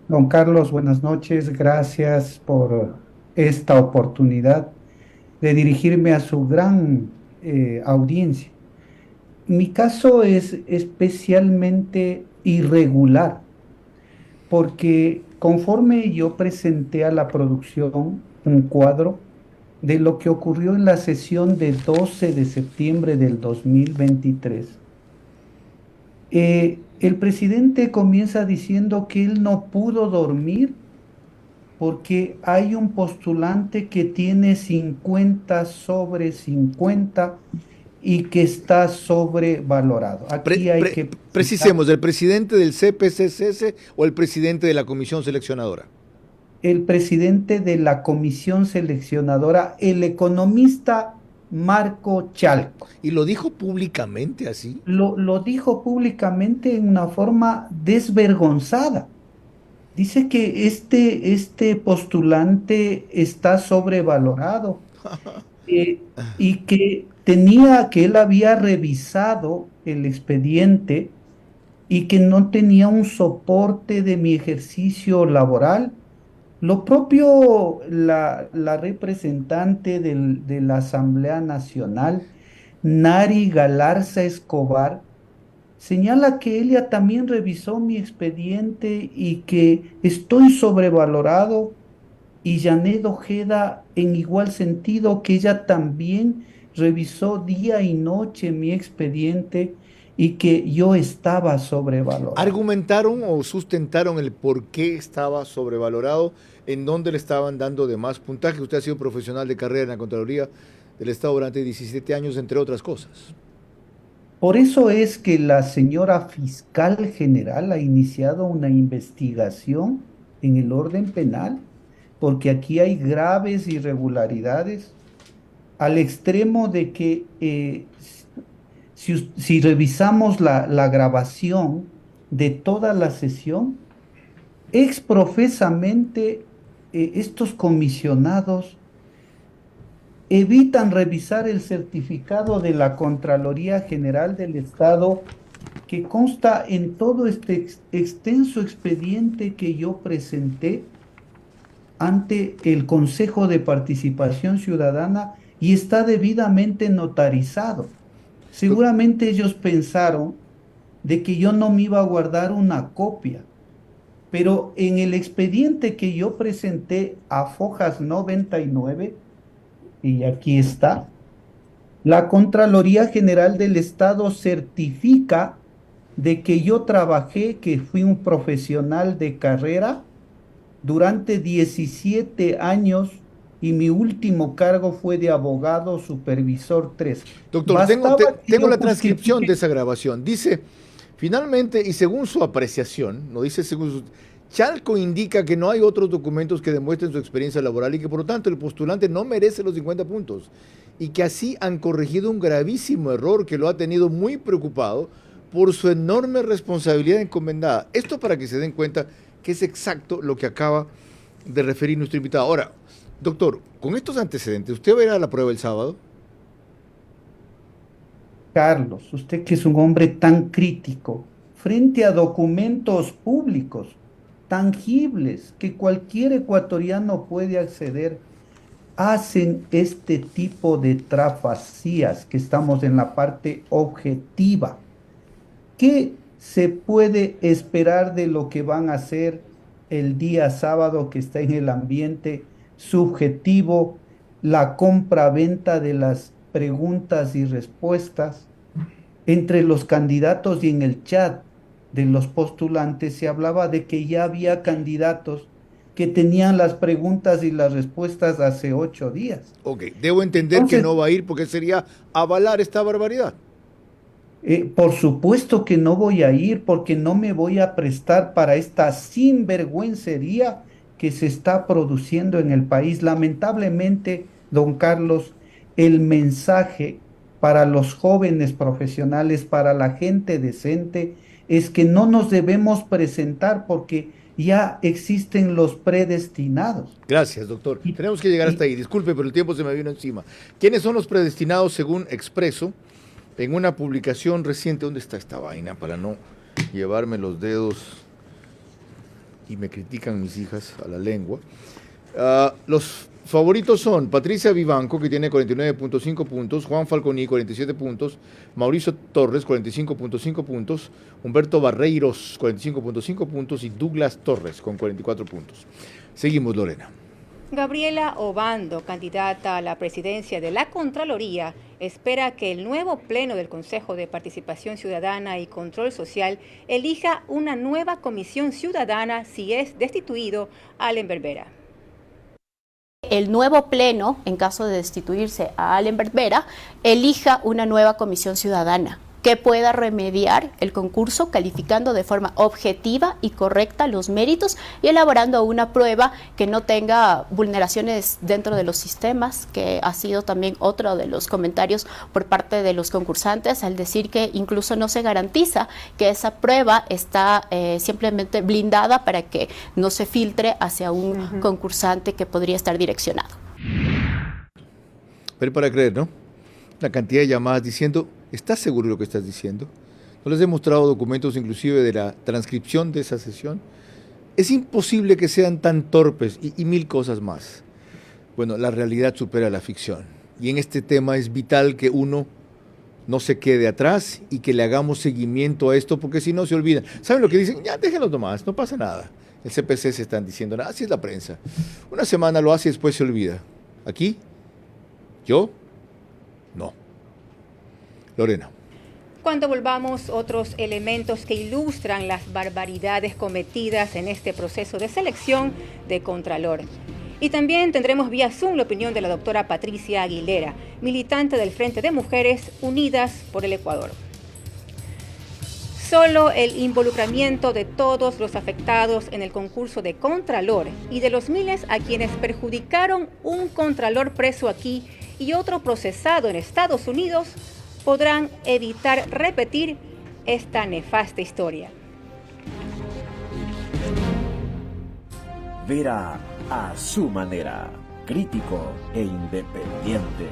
Don Carlos, buenas noches. Gracias por esta oportunidad de dirigirme a su gran audiencia. Mi caso es especialmente irregular porque conforme yo presenté a la producción un cuadro de lo que ocurrió en la sesión de 12 de septiembre del 2023, el presidente comienza diciendo que él no pudo dormir porque hay un postulante que tiene 50 sobre 50 y que está sobrevalorado. Aquí precisemos, ¿el presidente del CPCCS o el presidente de la comisión seleccionadora? El presidente de la comisión seleccionadora, el economista Marco Chalco. ¿Y lo dijo públicamente así? Lo dijo públicamente en una forma desvergonzada. Dice que este postulante está sobrevalorado y que él había revisado el expediente y que no tenía un soporte de mi ejercicio laboral. Lo propio la representante de la Asamblea Nacional, Nari Galarza Escobar, señala que ella también revisó mi expediente y que estoy sobrevalorado, y Janet Ojeda en igual sentido, que ella también revisó día y noche mi expediente y que yo estaba sobrevalorado. ¿Argumentaron o sustentaron el por qué estaba sobrevalorado? ¿En dónde le estaban dando de más puntaje? Usted ha sido profesional de carrera en la Contraloría del Estado durante 17 años, entre otras cosas. Por eso es que la señora fiscal general ha iniciado una investigación en el orden penal, porque aquí hay graves irregularidades, al extremo de que si revisamos la grabación de toda la sesión, exprofesamente estos comisionados evitan revisar el certificado de la Contraloría General del Estado que consta en todo este extenso expediente que yo presenté ante el Consejo de Participación Ciudadana y está debidamente notarizado. Seguramente ellos pensaron de que yo no me iba a guardar una copia, pero en el expediente que yo presenté a Fojas 99, y aquí está, la Contraloría General del Estado certifica de que yo trabajé, que fui un profesional de carrera durante 17 años y mi último cargo fue de abogado supervisor 3. Doctor, tengo la transcripción de esa grabación. Dice, finalmente, y según su apreciación, no dice según su... Chalco indica que no hay otros documentos que demuestren su experiencia laboral y que por lo tanto el postulante no merece los 50 puntos y que así han corregido un gravísimo error que lo ha tenido muy preocupado por su enorme responsabilidad encomendada. Esto para que se den cuenta que es exacto lo que acaba de referir nuestro invitado. Ahora, doctor, con estos antecedentes, ¿usted va a ir a la prueba el sábado? Carlos, usted que es un hombre tan crítico, frente a documentos públicos, tangibles, que cualquier ecuatoriano puede acceder, hacen este tipo de trafasías, que estamos en la parte objetiva. ¿Qué se puede esperar de lo que van a hacer el día sábado, que está en el ambiente subjetivo, la compra-venta de las preguntas y respuestas entre los candidatos? Y en el chat de los postulantes se hablaba de que ya había candidatos que tenían las preguntas y las respuestas hace 8 días. Ok, debo entender. Entonces, que no va a ir porque sería avalar esta barbaridad. Por supuesto que no voy a ir, porque no me voy a prestar para esta sinvergüencería que se está produciendo en el país. Lamentablemente, don Carlos, el mensaje para los jóvenes profesionales, para la gente decente, es que no nos debemos presentar porque ya existen los predestinados. Gracias, doctor. Tenemos que llegar hasta ahí. Disculpe, pero el tiempo se me vino encima. ¿Quiénes son los predestinados según Expreso? En una publicación reciente, ¿dónde está esta vaina? Para no llevarme los dedos y me critican mis hijas a la lengua. Los favoritos son Patricia Vivanco, que tiene 49.5 puntos, Juan Falconi, 47 puntos, Mauricio Torres, 45.5 puntos, Humberto Barreiros, 45.5 puntos y Douglas Torres, con 44 puntos. Seguimos, Lorena. Gabriela Obando, candidata a la presidencia de la Contraloría, espera que el nuevo Pleno del Consejo de Participación Ciudadana y Control Social elija una nueva comisión ciudadana si es destituido Allen Berbera. El nuevo Pleno, en caso de destituirse a Allen Berbera, elija una nueva comisión ciudadana que pueda remediar el concurso calificando de forma objetiva y correcta los méritos y elaborando una prueba que no tenga vulneraciones dentro de los sistemas, que ha sido también otro de los comentarios por parte de los concursantes, al decir que incluso no se garantiza que esa prueba está simplemente blindada para que no se filtre hacia un concursante que podría estar direccionado. Pero para creer, ¿no? La cantidad de llamadas diciendo, ¿estás seguro de lo que estás diciendo? ¿No les he mostrado documentos inclusive de la transcripción de esa sesión? Es imposible que sean tan torpes y mil cosas más. Bueno, la realidad supera la ficción. Y en este tema es vital que uno no se quede atrás y que le hagamos seguimiento a esto, porque si no se olvidan. ¿Saben lo que dicen? Ya, déjenlo nomás, no pasa nada. El CPC se están diciendo, así es la prensa. Una semana lo hace y después se olvida. Aquí, yo, no. Lorena. Cuando volvamos, otros elementos que ilustran las barbaridades cometidas en este proceso de selección de Contralor. Y también tendremos vía Zoom la opinión de la doctora Patricia Aguilera, militante del Frente de Mujeres Unidas por el Ecuador. Solo el involucramiento de todos los afectados en el concurso de Contralor y de los miles a quienes perjudicaron un Contralor preso aquí y otro procesado en Estados Unidos podrán evitar repetir esta nefasta historia. Vera a su manera, crítico e independiente.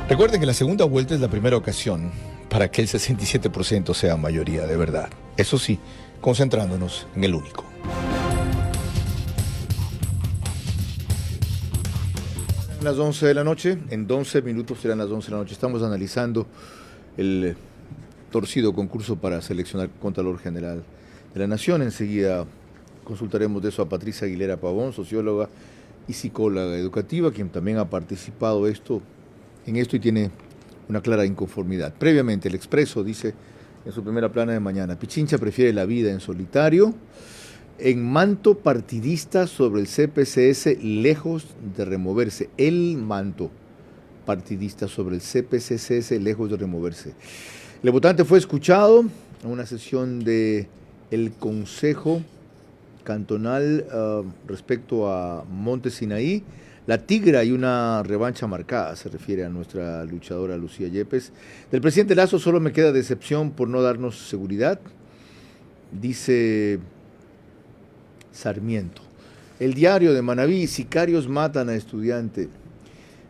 Recuerden que la segunda vuelta es la primera ocasión para que el 67% sea mayoría de verdad. Eso sí, concentrándonos en el único. Las 11 de la noche, en 11 minutos serán las 11 de la noche. Estamos analizando el torcido concurso para seleccionar Contralor General de la Nación. Enseguida consultaremos de eso a Patricia Aguilera Pavón, socióloga y psicóloga educativa, quien también ha participado en esto y tiene una clara inconformidad. Previamente, El Expreso dice en su primera plana de mañana, Pichincha prefiere la vida en solitario, en manto partidista sobre el CPCS lejos de removerse. El manto partidista sobre el CPCS lejos de removerse. El votante fue escuchado en una sesión del Consejo Cantonal respecto a Monte Sinaí. La tigra y una revancha marcada, se refiere a nuestra luchadora Lucía Yepes. Del presidente Lazo solo me queda decepción por no darnos seguridad, dice Sarmiento. El Diario de Manabí, sicarios matan a estudiante.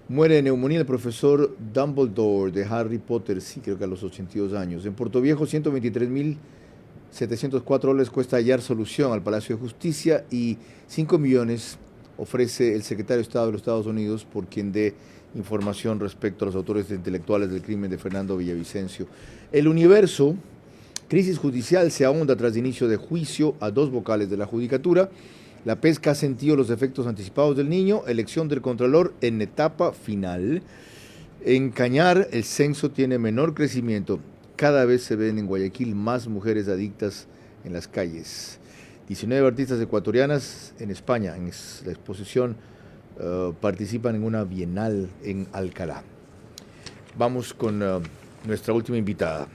Muere de neumonía el profesor Dumbledore de Harry Potter, sí, creo que a los 82 años. En Puerto Viejo, 123.704 dólares cuesta hallar solución al Palacio de Justicia y 5 millones ofrece el secretario de Estado de los Estados Unidos por quien dé información respecto a los autores intelectuales del crimen de Fernando Villavicencio. El Universo, crisis judicial se ahonda tras inicio de juicio a 2 vocales de la Judicatura. La pesca ha sentido los efectos anticipados del Niño, elección del Contralor en etapa final. En Cañar, el censo tiene menor crecimiento. Cada vez se ven en Guayaquil más mujeres adictas en las calles. 19 artistas ecuatorianas en España, en la exposición, participan en una bienal en Alcalá. Vamos con nuestra última invitada,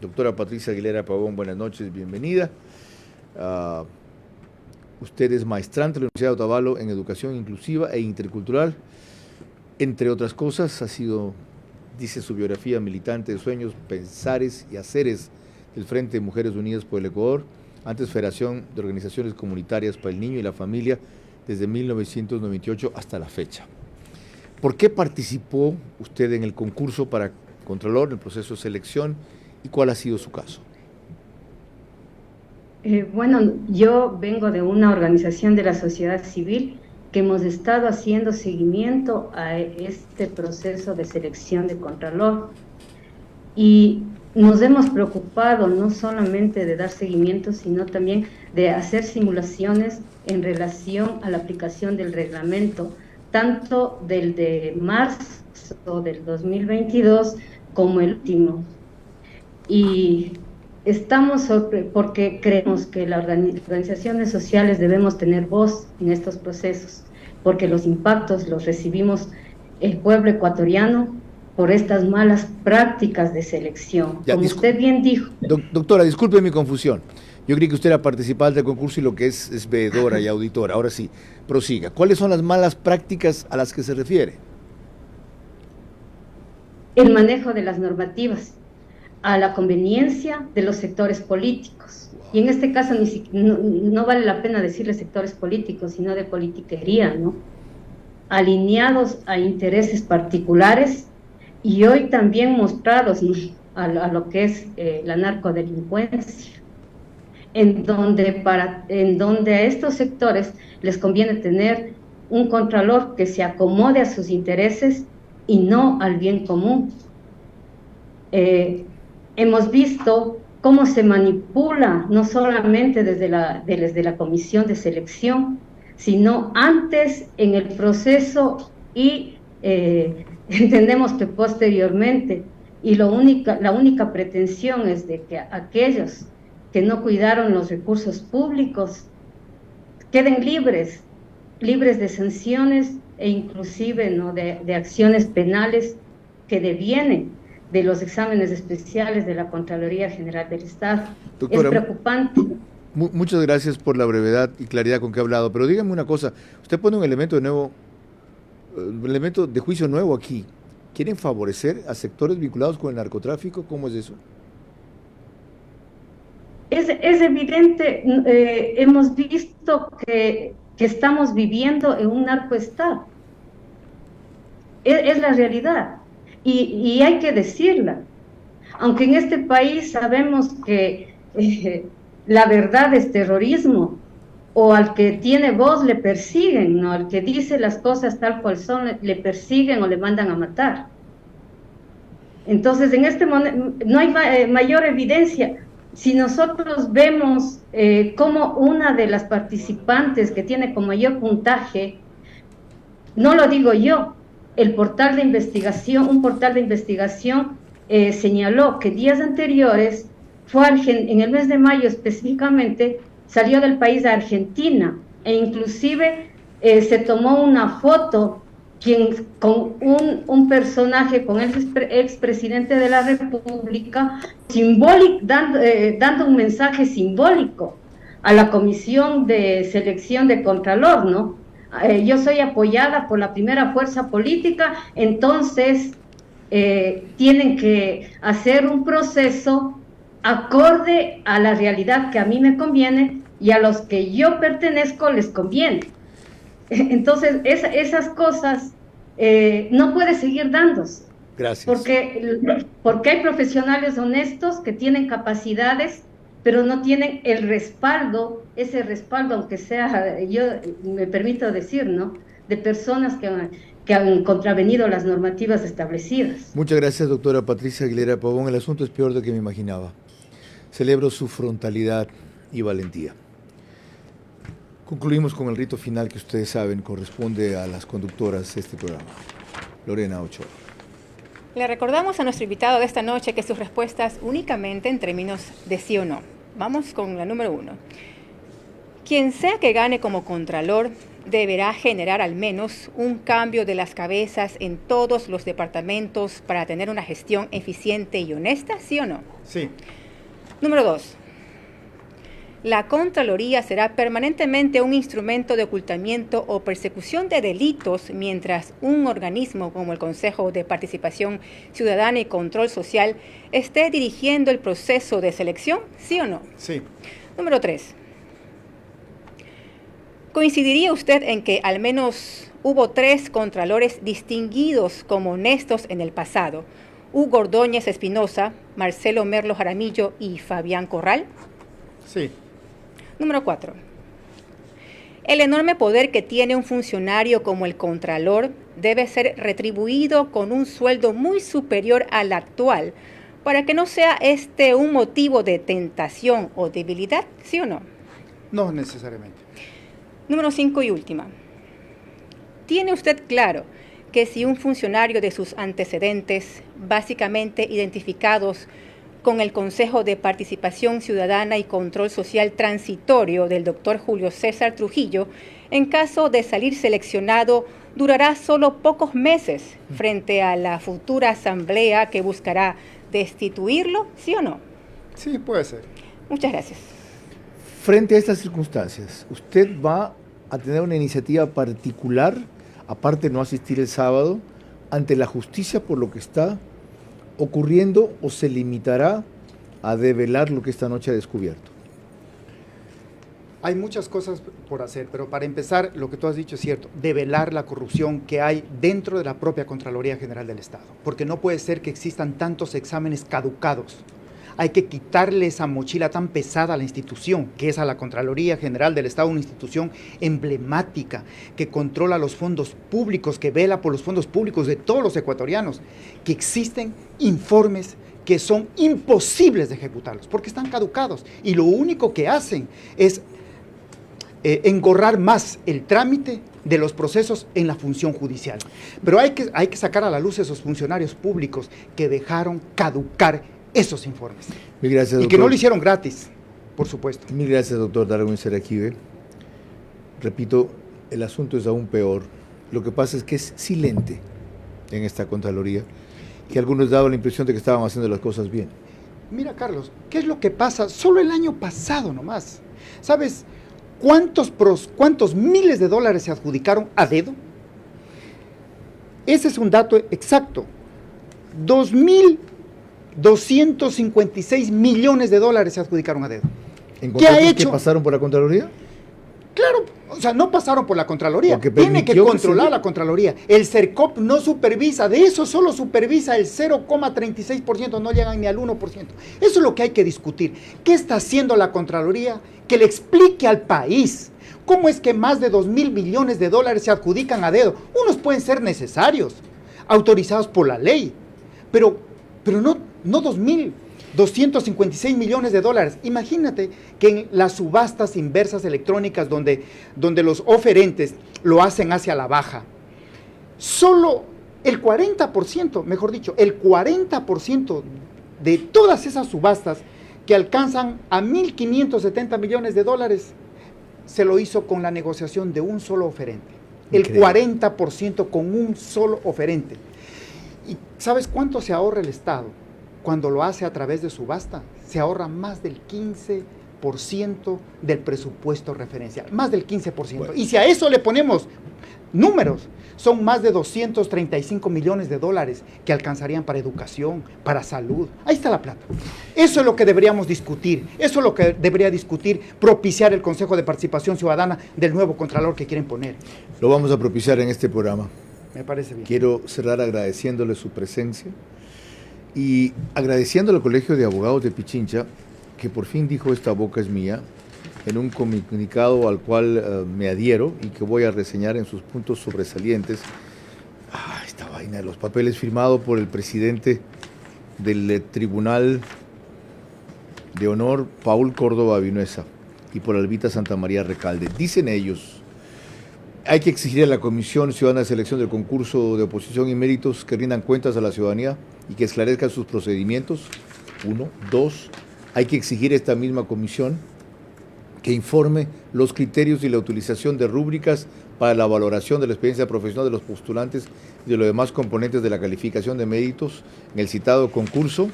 doctora Patricia Aguilera Pavón. Buenas noches, bienvenida. Usted es maestrante de la Universidad de Otavalo en Educación Inclusiva e Intercultural. Entre otras cosas, ha sido, dice su biografía, militante de sueños, pensares y haceres del Frente de Mujeres Unidas por el Ecuador, antes Federación de Organizaciones Comunitarias para el Niño y la Familia, desde 1998 hasta la fecha. ¿Por qué participó usted en el concurso para Contralor, en el proceso de selección, y cuál ha sido su caso? Bueno, yo vengo de una organización de la sociedad civil que hemos estado haciendo seguimiento a este proceso de selección de Contralor y nos hemos preocupado no solamente de dar seguimiento, sino también de hacer simulaciones en relación a la aplicación del reglamento, tanto del de marzo del 2022 como el último. Y estamos porque creemos que las organizaciones sociales debemos tener voz en estos procesos, porque los impactos los recibimos el pueblo ecuatoriano por estas malas prácticas de selección. Ya, como usted bien dijo. Doctora, disculpe mi confusión. Yo creí que usted era participante del concurso y lo que es veedora y auditora. Ahora sí, prosiga. ¿Cuáles son las malas prácticas a las que se refiere? El manejo de las normativas a la conveniencia de los sectores políticos. Y en este caso no vale la pena decirle sectores políticos, sino de politiquería, ¿no? Alineados a intereses particulares y hoy también mostrados, ¿no?, a lo que es la narcodelincuencia, en donde a estos sectores les conviene tener un contralor que se acomode a sus intereses y no al bien común. Hemos visto cómo se manipula, no solamente desde la comisión de selección, sino antes en el proceso y entendemos que posteriormente, y la única pretensión es de que aquellos que no cuidaron los recursos públicos queden libres de sanciones e inclusive, ¿no?, de acciones penales que devienen de los exámenes especiales de la Contraloría General del Estado. Doctora, es preocupante. Muchas gracias por la brevedad y claridad con que ha hablado, pero dígame una cosa, usted pone un elemento de juicio nuevo aquí. ¿Quieren favorecer a sectores vinculados con el narcotráfico? ¿Cómo es eso? Es evidente, hemos visto que estamos viviendo en un narcoestado. Es la realidad. Y hay que decirla, aunque en este país sabemos que la verdad es terrorismo, o al que tiene voz le persiguen, ¿no? Al que dice las cosas tal cual son le persiguen o le mandan a matar. Entonces en este momento no hay mayor evidencia. Si nosotros vemos cómo una de las participantes que tiene con mayor puntaje, no lo digo yo, un portal de investigación señaló que días anteriores en el mes de mayo específicamente, salió del país a Argentina e inclusive se tomó una foto con un personaje, con el expresidente de la República, dando un mensaje simbólico a la Comisión de Selección de Contralor, ¿no? Yo soy apoyada por la primera fuerza política, entonces tienen que hacer un proceso acorde a la realidad que a mí me conviene y a los que yo pertenezco les conviene. Entonces esas cosas no puede seguir dándose. Gracias. Porque hay profesionales honestos que tienen capacidades, pero no tienen el respaldo, ese respaldo, aunque sea, yo me permito decir, ¿no?, de personas que han contravenido las normativas establecidas. Muchas gracias, doctora Patricia Aguilera Pavón. El asunto es peor de lo que me imaginaba. Celebro su frontalidad y valentía. Concluimos con el rito final que ustedes saben corresponde a las conductoras de este programa. Lorena Ochoa. Le recordamos a nuestro invitado de esta noche que sus respuestas únicamente en términos de sí o no. Vamos con la número 1. Quien sea que gane como contralor deberá generar al menos un cambio de las cabezas en todos los departamentos para tener una gestión eficiente y honesta, ¿sí o no? Sí. Número 2. La Contraloría será permanentemente un instrumento de ocultamiento o persecución de delitos mientras un organismo como el Consejo de Participación Ciudadana y Control Social esté dirigiendo el proceso de selección, ¿sí o no? Sí. Número 3. ¿Coincidiría usted en que al menos hubo 3 contralores distinguidos como honestos en el pasado? Hugo Ordóñez Espinosa, Marcelo Merlo Jaramillo y Fabián Corral. Sí. Número 4. El enorme poder que tiene un funcionario como el Contralor debe ser retribuido con un sueldo muy superior al actual para que no sea este un motivo de tentación o debilidad, ¿sí o no? No necesariamente. Número 5 y última. ¿Tiene usted claro que si un funcionario de sus antecedentes, básicamente identificados con el Consejo de Participación Ciudadana y Control Social Transitorio del doctor Julio César Trujillo, en caso de salir seleccionado, durará solo pocos meses frente a la futura asamblea que buscará destituirlo, ¿sí o no? Sí, puede ser. Muchas gracias. Frente a estas circunstancias, ¿usted va a tener una iniciativa particular, aparte de no asistir el sábado, ante la justicia por lo que está ocurriendo, o se limitará a develar lo que esta noche ha descubierto? Hay muchas cosas por hacer, pero para empezar, lo que tú has dicho es cierto, develar la corrupción que hay dentro de la propia Contraloría General del Estado, porque no puede ser que existan tantos exámenes caducados. Hay que quitarle esa mochila tan pesada a la institución, que es a la Contraloría General del Estado, una institución emblemática, que controla los fondos públicos, que vela por los fondos públicos de todos los ecuatorianos, que existen informes que son imposibles de ejecutarlos, porque están caducados, y lo único que hacen es engorrar más el trámite de los procesos en la función judicial. Pero hay que sacar a la luz esos funcionarios públicos que dejaron caducar esos informes. Mil gracias, doctor. Y que no lo hicieron gratis, por supuesto. Mil gracias, doctor Darwin Seraquibe. Repito, el asunto es aún peor. Lo que pasa es que es silente en esta Contraloría, que algunos daban la impresión de que estaban haciendo las cosas bien. Mira, Carlos, ¿qué es lo que pasa? Solo el año pasado nomás. ¿Sabes cuántos miles de dólares se adjudicaron a dedo? Ese es un dato exacto. 2.256 millones de dólares se adjudicaron a dedo. ¿En contratos que pasaron por la Contraloría? Claro, o sea, no pasaron por la Contraloría, Porque tiene que controlar que la Contraloría. El CERCOP no supervisa, de eso solo supervisa el 0,36%, no llegan ni al 1%. Eso es lo que hay que discutir. ¿Qué está haciendo la Contraloría? Que le explique al país cómo es que más de 2.000 millones de dólares se adjudican a dedo. Unos pueden ser necesarios, autorizados por la ley, pero no 2.256 millones de dólares. Imagínate que en las subastas inversas electrónicas donde los oferentes lo hacen hacia la baja, solo el 40%, mejor dicho, el 40% de todas esas subastas que alcanzan a 1.570 millones de dólares, se lo hizo con la negociación de un solo oferente. El 40% con un solo oferente. ¿Y sabes cuánto se ahorra el Estado cuando lo hace a través de subasta? Se ahorra más del 15% del presupuesto referencial, más del 15%. Bueno. Y si a eso le ponemos números, son más de 235 millones de dólares que alcanzarían para educación, para salud. Ahí está la plata. Eso es lo que deberíamos discutir, eso es lo que debería discutir, propiciar el Consejo de Participación Ciudadana del nuevo Contralor que quieren poner. Lo vamos a propiciar en este programa. Me parece bien. Quiero cerrar agradeciéndole su presencia y agradeciéndole al Colegio de Abogados de Pichincha, que por fin dijo esta boca es mía, en un comunicado al cual me adhiero y que voy a reseñar en sus puntos sobresalientes. Esta vaina de los papeles firmado por el presidente del Tribunal de Honor, Paul Córdoba Vinuesa, y por Albita Santa María Recalde. Dicen ellos: hay que exigir a la Comisión Ciudadana de Selección del Concurso de Oposición y Méritos que rindan cuentas a la ciudadanía y que esclarezcan sus procedimientos. 1. 2. Hay que exigir a esta misma comisión que informe los criterios y la utilización de rúbricas para la valoración de la experiencia profesional de los postulantes y de los demás componentes de la calificación de méritos en el citado concurso.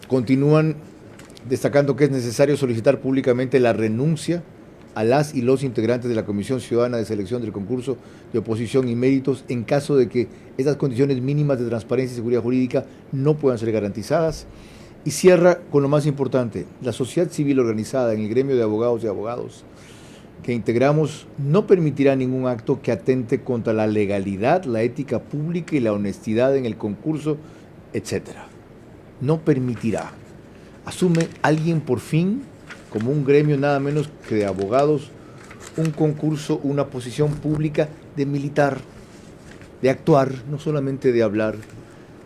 Continúan destacando que es necesario solicitar públicamente la renuncia a las y los integrantes de la Comisión Ciudadana de Selección del Concurso de Oposición y Méritos en caso de que esas condiciones mínimas de transparencia y seguridad jurídica no puedan ser garantizadas. Y cierra con lo más importante: la sociedad civil organizada en el gremio de abogados y abogados que integramos no permitirá ningún acto que atente contra la legalidad, la ética pública y la honestidad en el concurso, etc. No permitirá. ¿Asume alguien por fin como un gremio nada menos que de abogados, un concurso, una posición pública de militar, de actuar, no solamente de hablar,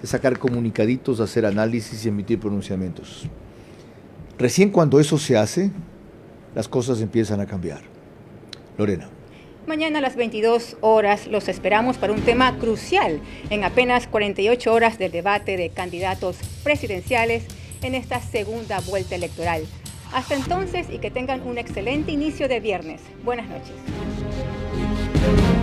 de sacar comunicaditos, de hacer análisis y emitir pronunciamientos. Recién cuando eso se hace, las cosas empiezan a cambiar. Lorena. Mañana a las 22 horas los esperamos para un tema crucial en apenas 48 horas del debate de candidatos presidenciales en esta segunda vuelta electoral. Hasta entonces y que tengan un excelente inicio de viernes. Buenas noches.